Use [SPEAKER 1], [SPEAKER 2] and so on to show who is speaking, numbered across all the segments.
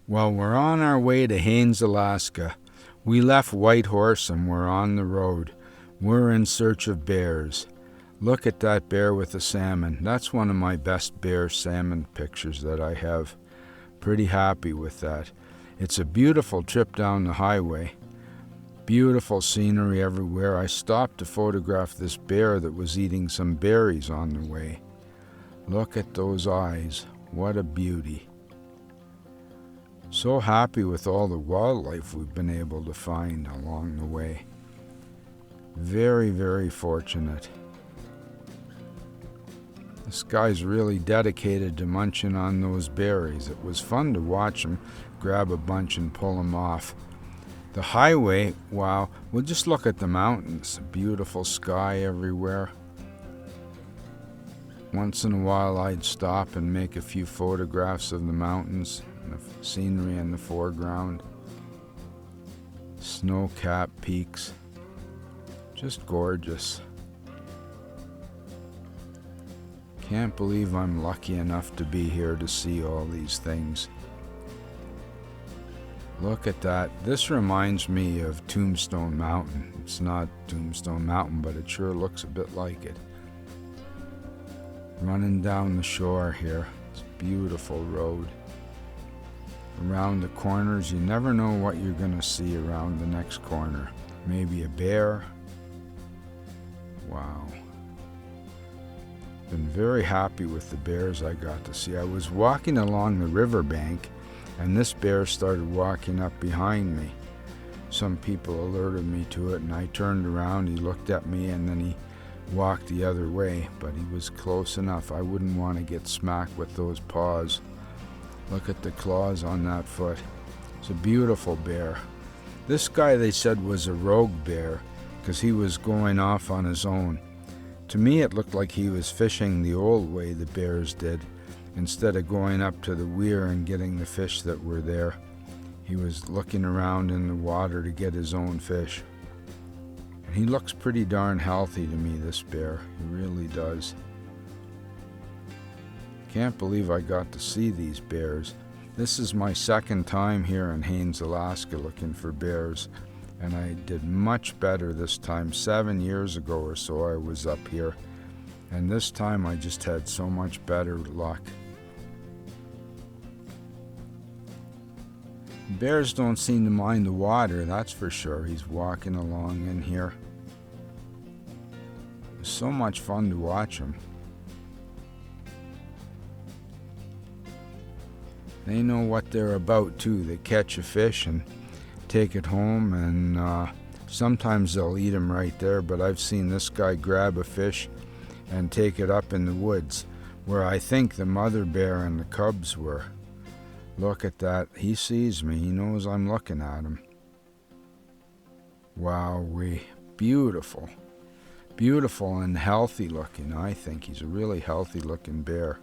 [SPEAKER 1] Well, we're on our way to Haines, Alaska. We left Whitehorse and we're on the road. We're in search of bears. Look at that bear with the salmon. That's one of my best bear salmon pictures that I have. Pretty happy with that. It's a beautiful trip down the highway. Beautiful scenery everywhere. I stopped to photograph this bear that was eating some berries on the way. Look at those eyes. What a beauty. So happy with all the wildlife we've been able to find along the way. Very, very fortunate. This guy's really dedicated to munching on those berries. It was fun to watch him grab a bunch and pull them off. The highway, wow, we'll just look at the mountains. Beautiful sky everywhere. Once in a while I'd stop and make a few photographs of the mountains and the scenery in the foreground. Snow-capped peaks. Just gorgeous. Can't believe I'm lucky enough to be here to see all these things. Look at that. This reminds me of Tombstone Mountain. It's not Tombstone Mountain, but it sure looks a bit like it. Running down the shore here. It's a beautiful road. Around the corners, you never know what you're going to see around the next corner. Maybe a bear. Wow. Been very happy with the bears I got to see. I was walking along the riverbank and this bear started walking up behind me. Some people alerted me to it and I turned around, he looked at me and then he walked the other way, but he was close enough. I wouldn't want to get smacked with those paws. Look at the claws on that foot. It's a beautiful bear. This guy they said was a rogue bear because he was going off on his own. To me it looked like he was fishing the old way the bears did. Instead of going up to the weir and getting the fish that were there, he was looking around in the water to get his own fish. And he looks pretty darn healthy to me, this bear. He really does. Can't believe I got to see these bears. This is my second time here in Haines, Alaska looking for bears. And I did much better this time. 7 years ago or so I was up here. And this time I just had so much better luck. Bears don't seem to mind the water, that's for sure. He's walking along in here. It's so much fun to watch him. They know what they're about too. They catch a fish and take it home, and sometimes they'll eat him right there, but I've seen this guy grab a fish and take it up in the woods where I think the mother bear and the cubs were. Look at that. He sees me. He knows I'm looking at him. Wowee. Beautiful. Beautiful and healthy looking, I think. He's a really healthy looking bear.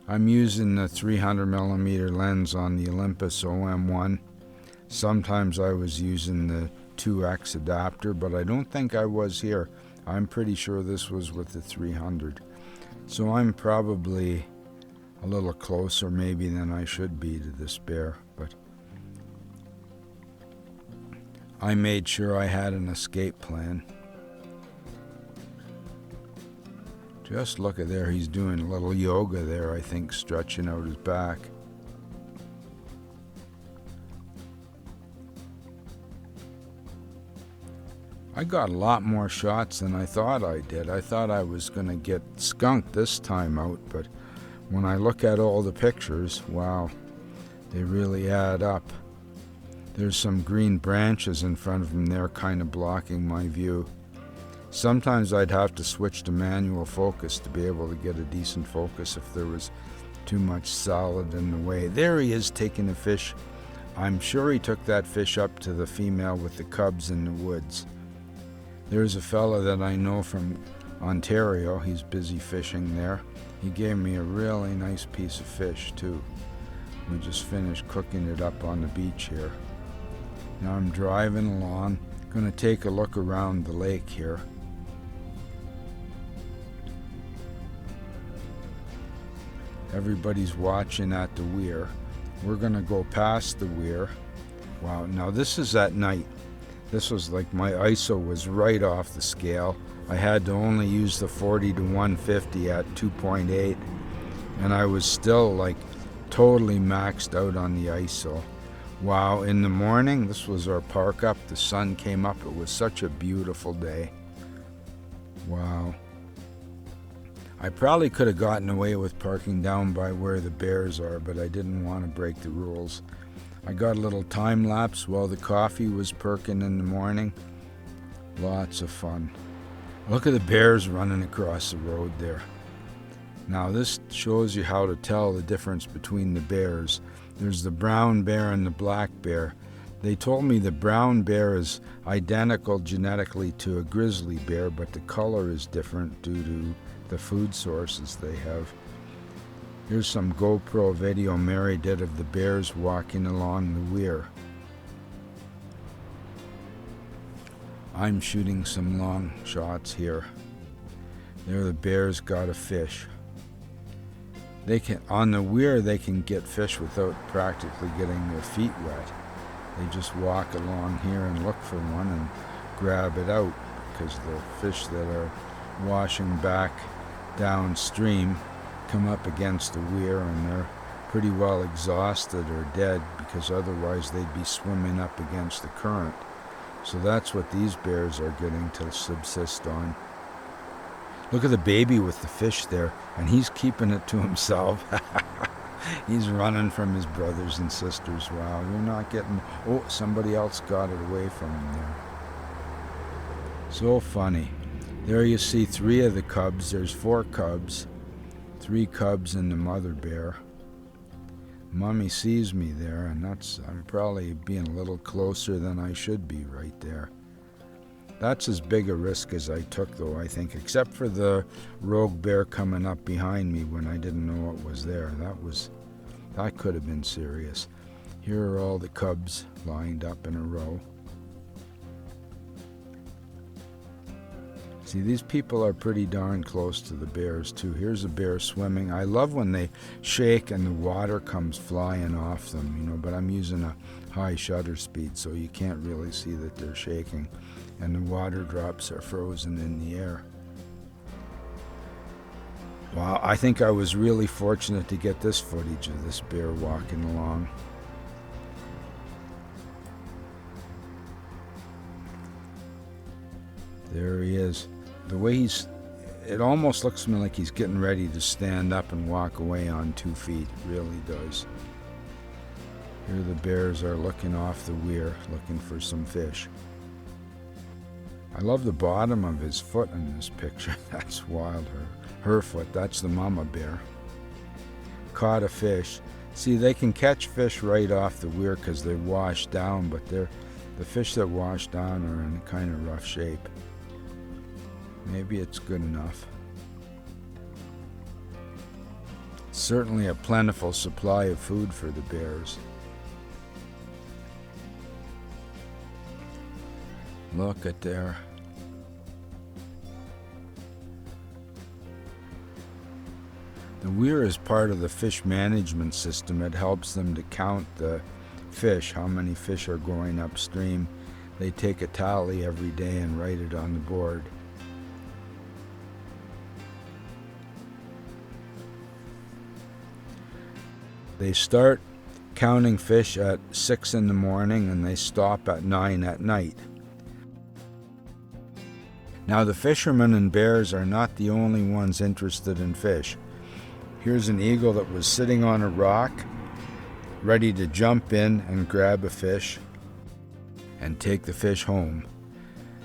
[SPEAKER 1] I'm using the 300mm lens on the Olympus OM1. Sometimes I was using the 2X adapter, but I don't think I was here. I'm pretty sure this was with the 300. So I'm probably a little closer maybe than I should be to this bear, but I made sure I had an escape plan. Just look at there, he's doing a little yoga there, I think, stretching out his back. I got a lot more shots than I thought I did. I thought I was going to get skunked this time out, but when I look at all the pictures, wow, they really add up. There's some green branches in front of him there kind of blocking my view. Sometimes I'd have to switch to manual focus to be able to get a decent focus if there was too much solid in the way. There he is taking a fish. I'm sure he took that fish up to the female with the cubs in the woods. There's a fella that I know from Ontario. He's busy fishing there. He gave me a really nice piece of fish too. We just finished cooking it up on the beach here. Now I'm driving along, going to take a look around the lake here. Everybody's watching at the weir. we're gonna go past the weir. Wow, now this is at night. This was like my ISO was right off the scale. I had to only use the 40 to 150 at 2.8, and I was still like totally maxed out on the ISO. Wow, in the morning, this was our park up. The sun came up. It was such a beautiful day. Wow. I probably could have gotten away with parking down by where the bears are, but I didn't want to break the rules. I got a little time lapse while the coffee was perking in the morning. Lots of fun. Look at the bears running across the road there. Now this shows you how to tell the difference between the bears. There's the brown bear and the black bear. They told me the brown bear is identical genetically to a grizzly bear, but the color is different due to the food sources they have. Here's some GoPro video Mary did of the bears walking along the weir. I'm shooting some long shots here. There the bears got a fish. On the weir they can get fish without practically getting their feet wet. They just walk along here and look for one and grab it out, because the fish that are washing back downstream come up against the weir and they're pretty well exhausted or dead, because otherwise they'd be swimming up against the current. So that's what these bears are getting to subsist on. Look at the baby with the fish there, and he's keeping it to himself. He's running from his brothers and sisters. Wow, you're not getting... Oh, somebody else got it away from him there. So funny. There you see 3 of the cubs. There's 4 cubs. 3 cubs and the mother bear. Mommy sees me there, and I'm probably being a little closer than I should be right there. That's as big a risk as I took, though, I think, except for the rogue bear coming up behind me when I didn't know what was there. That could have been serious. Here are all the cubs lined up in a row. See, these people are pretty darn close to the bears, too. Here's a bear swimming. I love when they shake and the water comes flying off them, but I'm using a high shutter speed, so you can't really see that they're shaking. And the water drops are frozen in the air. Wow, I think I was really fortunate to get this footage of this bear walking along. There he is. The way it almost looks to me like he's getting ready to stand up and walk away on 2 feet. It really does. Here the bears are looking off the weir, looking for some fish. I love the bottom of his foot in this picture. That's wild. Her foot, that's the Momma Bear. Caught a fish. See, they can catch fish right off the weir because they wash down, but the fish that wash down are in a kind of rough shape. Maybe it's good enough. Certainly a plentiful supply of food for the bears. Look at there. The weir is part of the fish management system. It helps them to count the fish, how many fish are going upstream. They take a tally every day and write it on the board. They start counting fish at 6 in the morning and they stop at 9 at night. Now the fishermen and bears are not the only ones interested in fish. Here's an eagle that was sitting on a rock, ready to jump in and grab a fish and take the fish home.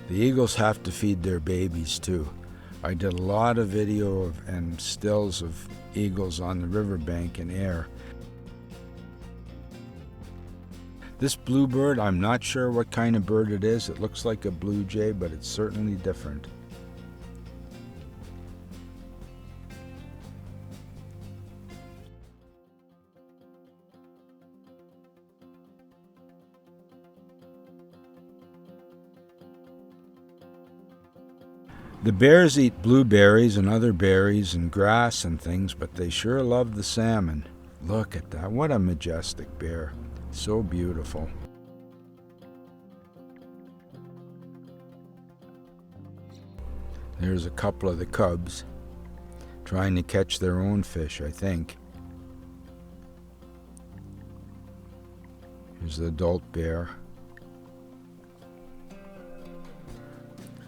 [SPEAKER 1] The eagles have to feed their babies too. I did a lot of video and stills of eagles on the riverbank in air. This bluebird, I'm not sure what kind of bird it is. It looks like a blue jay, but it's certainly different. The bears eat blueberries and other berries and grass and things, but they sure love the salmon. Look at that. What a majestic bear. So beautiful. There's a couple of the cubs trying to catch their own fish, I think. Here's the adult bear.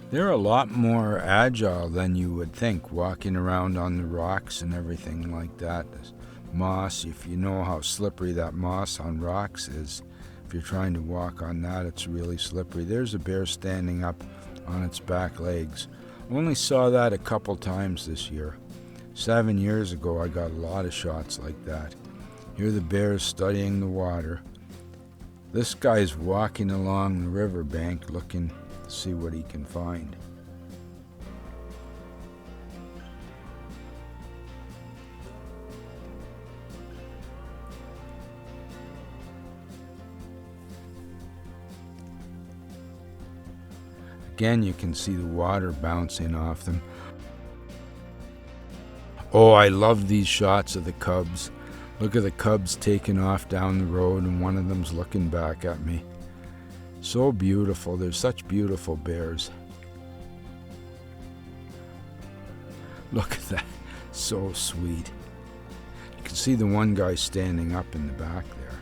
[SPEAKER 1] They're a lot more agile than you would think, walking around on the rocks and everything like that. There's moss, if you know how slippery that moss on rocks is, if you're trying to walk on that, it's really slippery. There's a bear standing up on its back legs. Only saw that a couple times this year. 7 years ago, I got a lot of shots like that. Here the bear's studying the water. This guy's walking along the riverbank looking to see what he can find. Again, you can see the water bouncing off them. Oh, I love these shots of the cubs. Look at the cubs taking off down the road, and one of them's looking back at me. So beautiful. They're such beautiful bears. Look at that. So sweet. You can see the one guy standing up in the back there.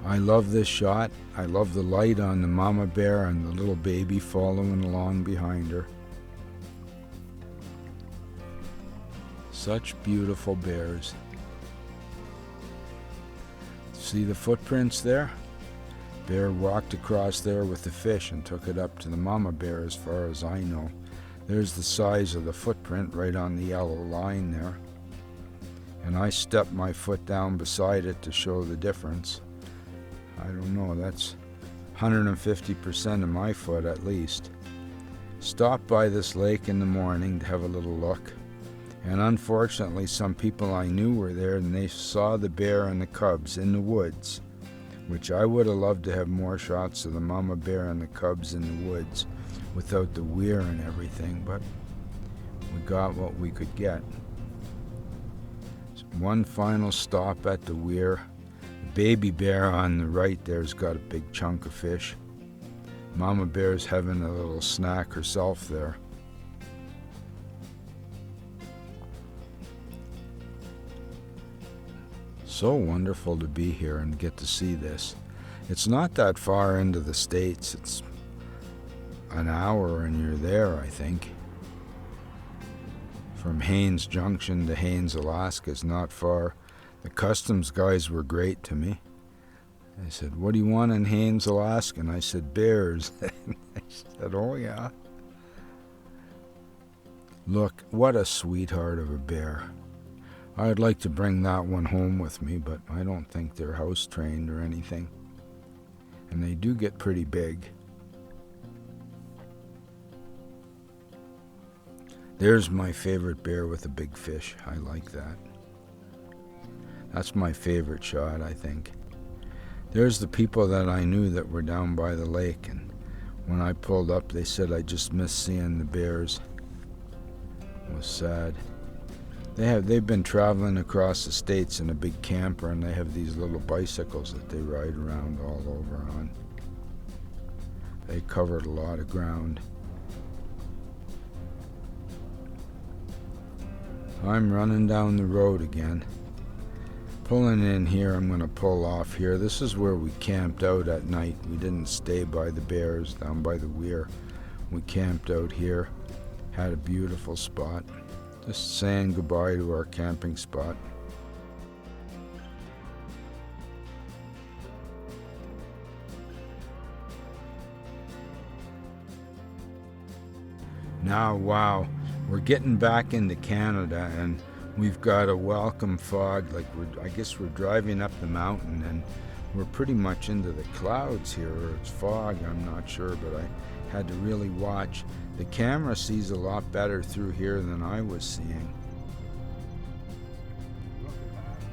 [SPEAKER 1] I love this shot. I love the light on the mama bear and the little baby following along behind her. Such beautiful bears. See the footprints there? Bear walked across there with the fish and took it up to the mama bear as far as I know. There's the size of the footprint right on the yellow line there. And I stepped my foot down beside it to show the difference. I don't know, that's 150% of my foot at least. Stopped by this lake in the morning to have a little look. And unfortunately, some people I knew were there and they saw the bear and the cubs in the woods, which I would have loved to have more shots of the mama bear and the cubs in the woods without the weir and everything, but we got what we could get. So one final stop at the weir. The baby bear on the right there's got a big chunk of fish. Mama bear's having a little snack herself there. So wonderful to be here and get to see this. It's not that far into the States. It's an hour and you're there, I think. From Haines Junction to Haines, Alaska is not far. The customs guys were great to me. They said, "What do you want in Haines, Alaska?" And I said, "Bears." They said, "Oh yeah." Look, what a sweetheart of a bear. I'd like to bring that one home with me, but I don't think they're house trained or anything. And they do get pretty big. There's my favorite bear with a big fish. I like that. That's my favorite shot, I think. There's the people that I knew that were down by the lake, and when I pulled up, they said I just missed seeing the bears. It was sad. They've been traveling across the States in a big camper, and they have these little bicycles that they ride around all over on. They covered a lot of ground. I'm running down the road again. Pulling in here, I'm going to pull off here. This is where we camped out at night. We didn't stay by the bears down by the weir. We camped out here. Had a beautiful spot. Just saying goodbye to our camping spot. Now, wow, we're getting back into Canada and we've got a welcome fog. Like I guess we're driving up the mountain and we're pretty much into the clouds here, or it's fog, I'm not sure, but I had to really watch. The camera sees a lot better through here than I was seeing.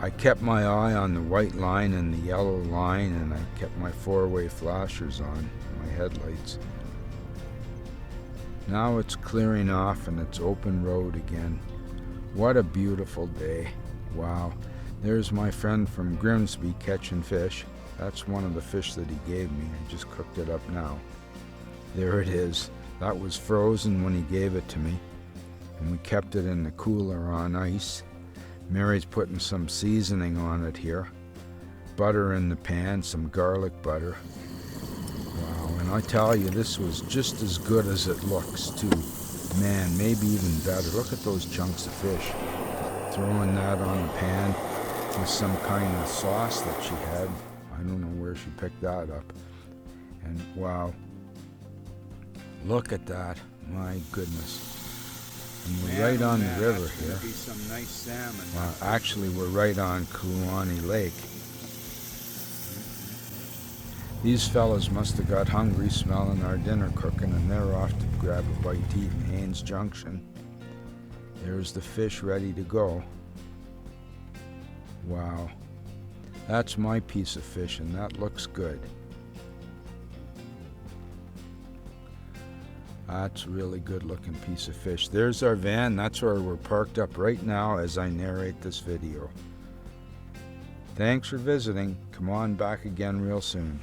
[SPEAKER 1] I kept my eye on the white line and the yellow line, and I kept my four-way flashers on, my headlights. Now it's clearing off and it's open road again. What a beautiful day. Wow. There's my friend from Grimsby catching fish. That's one of the fish that he gave me. I just cooked it up now. There it is. That was frozen when he gave it to me, and we kept it in the cooler on ice. Mary's putting some seasoning on it here. Butter in the pan, some garlic butter. Wow, and I tell you, this was just as good as it looks too. Man, maybe even better. Look at those chunks of fish. Throwing that on the pan with some kind of sauce that she had. I don't know where she picked that up. And wow, look at that. My goodness. And we're right on the river here. Be some nice salmon. Actually, we're right on Kluani Lake. These fellas must have got hungry smelling our dinner cooking, and they're off to grab a bite to eat in Haines Junction. There's the fish ready to go. Wow. That's my piece of fish, and that looks good. That's a really good looking piece of fish. There's our van. That's where we're parked up right now as I narrate this video. Thanks for visiting. Come on back again real soon.